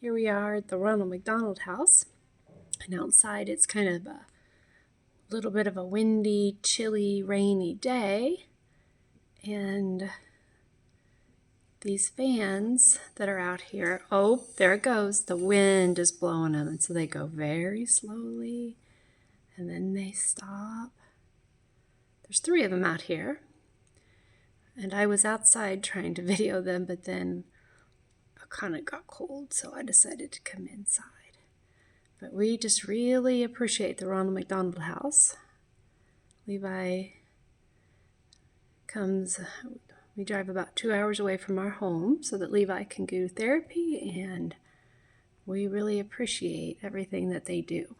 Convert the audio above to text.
Here we are at the Ronald McDonald House, and outside it's kind of a little bit of a windy, chilly, rainy day, and these fans that are out here, oh, there it goes, the wind is blowing them, and so they go very slowly, and then they stop. There's 3 of them out here, and I was outside trying to video them, but then it kind of got cold, so I decided to come inside. But we just really appreciate the Ronald McDonald House. Levi comes, we drive about 2 hours away from our home so that Levi can go to therapy, and we really appreciate everything that they do.